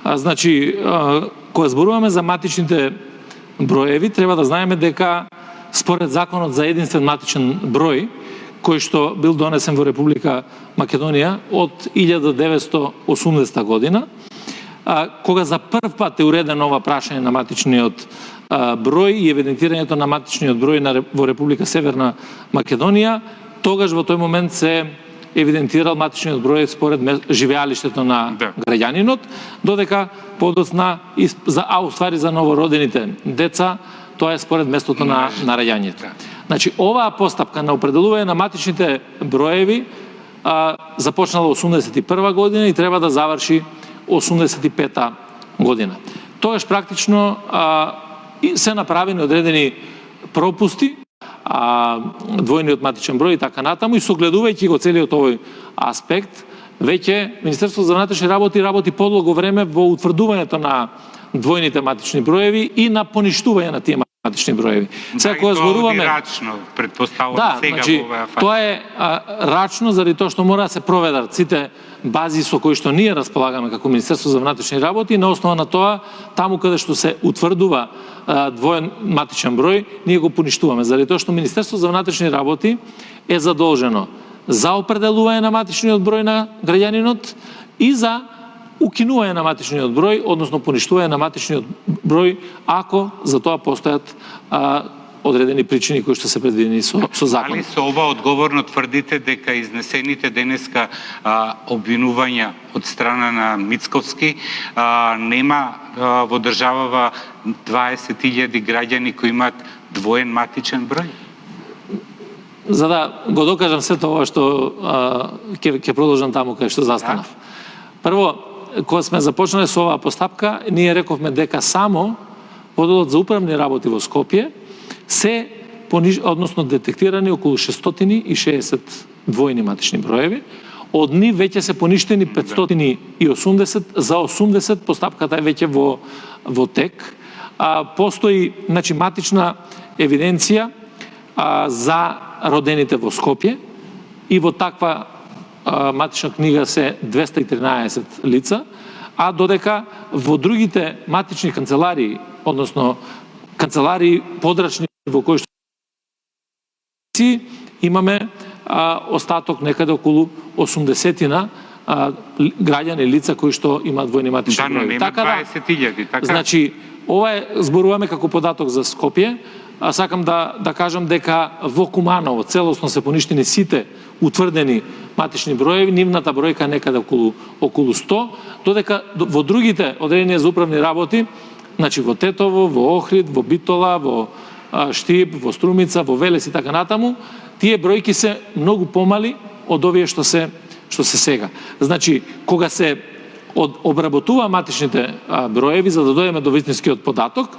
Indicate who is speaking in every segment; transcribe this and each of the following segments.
Speaker 1: Значи, кога зборуваме за матичните броеви, треба да знаеме дека според законот за единствен матичен број, кој што бил донесен во Република Македонија од 1980 година, кога за прв пат е уредено ова прашање на матичниот број и евидентирањето на матичниот број во Република Северна Македонија, тогаш во тој момент се евидентирал матичниот број според живеалиштето на граѓанинот, додека подоцна уствари за новородените деца, тоа е според местото на раѓањето. Значи, оваа постапка на определување на матичните броеви започнала 81 година и треба да заврши 85 година. Тогаш практично се направени одредени пропусти, двојниот матичен број и така натаму, и согледувајќи го целиот овој аспект, веќе Министерството за внатрешни работи подолго време во утврдувањето на двојните матични броеви и на поништување на тие матични броеви.
Speaker 2: Сега кога зборуваме рачно, претпоставувам сега
Speaker 1: значи,
Speaker 2: во оваа фаза.
Speaker 1: Тоа е рачно заради тоа што мора да се проведат сите бази со кои што ние располагаме како Министерство за внатрешни работи, и на основа на тоа, таму каде што се утврдува двоен матичен број, ние го поништуваме, заради тоа што Министерство за внатрешни работи е задолжено за определување на матичниот број на граѓанинот и за укинување на матичниот број, односно поништување на матичниот број, ако за тоа постојат одредени причини кои што се предвидени со закон.
Speaker 2: Али со ова одговорно тврдите дека изнесените денеска обвинувања од страна на Мицковски нема во државава 20.000 граѓани кои имаат двоен матичен број?
Speaker 1: За да го докажам сето ова што ќе продолжам таму кај што застанав. Прво, кога сме започнале со оваа постапка, ние рековме дека само Поделот за управни работи во Скопје се односно детектирани околу 660 двојни матични броеви. Од нив веќе се поништени 580, за 80 постапката е веќе во тек. Постои, значи, матична евиденција за родените во Скопје и во таква матична книга се 213 лица, а додека во другите матични канцеларии, односно канцеларии подрачни во кои што имаме остаток некаде околу 80-тина граѓани лица кои што имаат двојни матични броеви.
Speaker 2: Така да, 20.000, така?
Speaker 1: Значи, ова е, зборуваме како податок за Скопје, сакам да кажам дека во Куманово целосно се поништени сите утврдени матични броеви, нивната бројка е некаде околу 100, додека во другите одделенија за управни работи, значи во Тетово, во Охрид, во Битола, во Штип, во Струмица, во Велес и така натаму, тие бројки се многу помали од овие што се сега. Значи, кога се обработува матичните броеви, за да дојдеме до вистинскиот податок,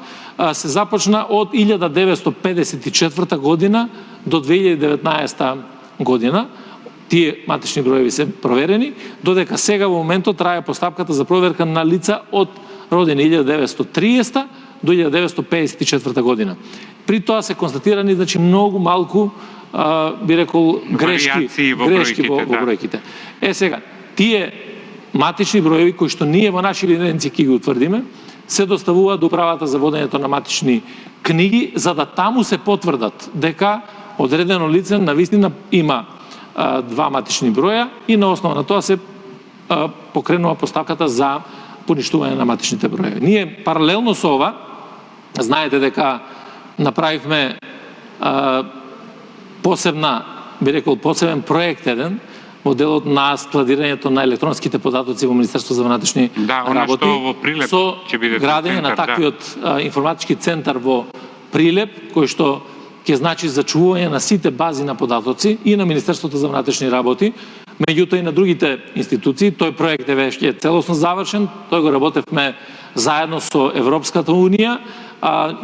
Speaker 1: се започна од 1954 година до 2019 година. Тие матични броеви се проверени, додека сега во моментот трае постапката за проверка на лица од родени 1930 до 1954 година. При тоа се констатирани, значи, многу малку, би рекол, грешки во бројките. Сега, тие матични броеви кои што ние во наши евиденции ќе ги утврдиме, се доставуваат до управата за водењето на матични книги, за да таму се потврдат дека одредено лице навистина има два матични броја и на основа на тоа се покренува постапката за поништување на матичните броеви. Ние паралелно со ова, знаете дека направивме посебен проект еден во делот на складирањето на електронските податоци во Министерство за внатрешни работи со градење на таквиот информатички центар во Прилеп, кој што ќе значи зачувување на сите бази на податоци и на Министерството за внатрешни работи, меѓутоа и на другите институции. Тој проект е веќе целосно завршен, тој го работевме заедно со Европската унија.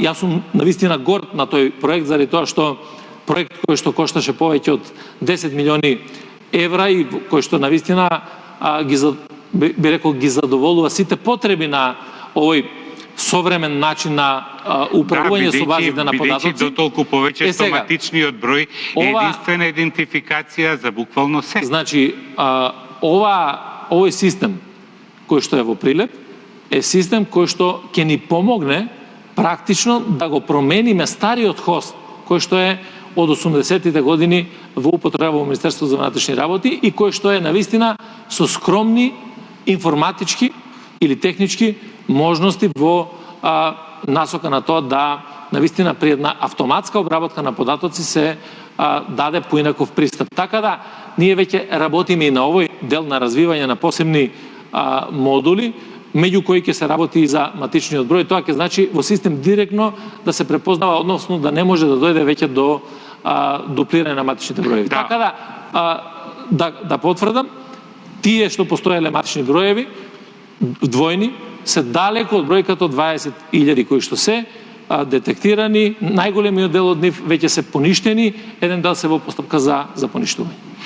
Speaker 1: Јас сум навистина горд на тој проект, заради тоа што проект кој што кошташе повеќе од 10 милиони евра и кој што навистина ги задоволува сите потреби на овој современ начин на управување со базите на податоци.
Speaker 2: Бидејќи дотолку повеќе што матичниот број е единствена идентификација за буквално се.
Speaker 1: Значи, овој систем кој што е во Прилеп е систем кој што ќе ни помогне практично да го промениме стариот хост, кој што е од 80-тите години во употреба во Министерството за внатрешни работи и кој што е навистина со скромни информатички или технички можности во насока на тоа да навистина при една автоматска обработка на податоци се даде поинаков пристап. Така да, ние веќе работиме и на овој дел на развивање на посебни модули, меѓу кои ќе се работи и за матичниот број. Тоа ќе значи во систем директно да се препознава, односно да не може да дојде веќе до дуплирање на матичните броеви.
Speaker 2: Да.
Speaker 1: Така да потврдам, тие што постоеле матични броеви, двојни, се далеко од бројката од 20.000 кои што се детектирани, најголемиот дел од нив веќе се поништени, еден дел се во постапка за поништување.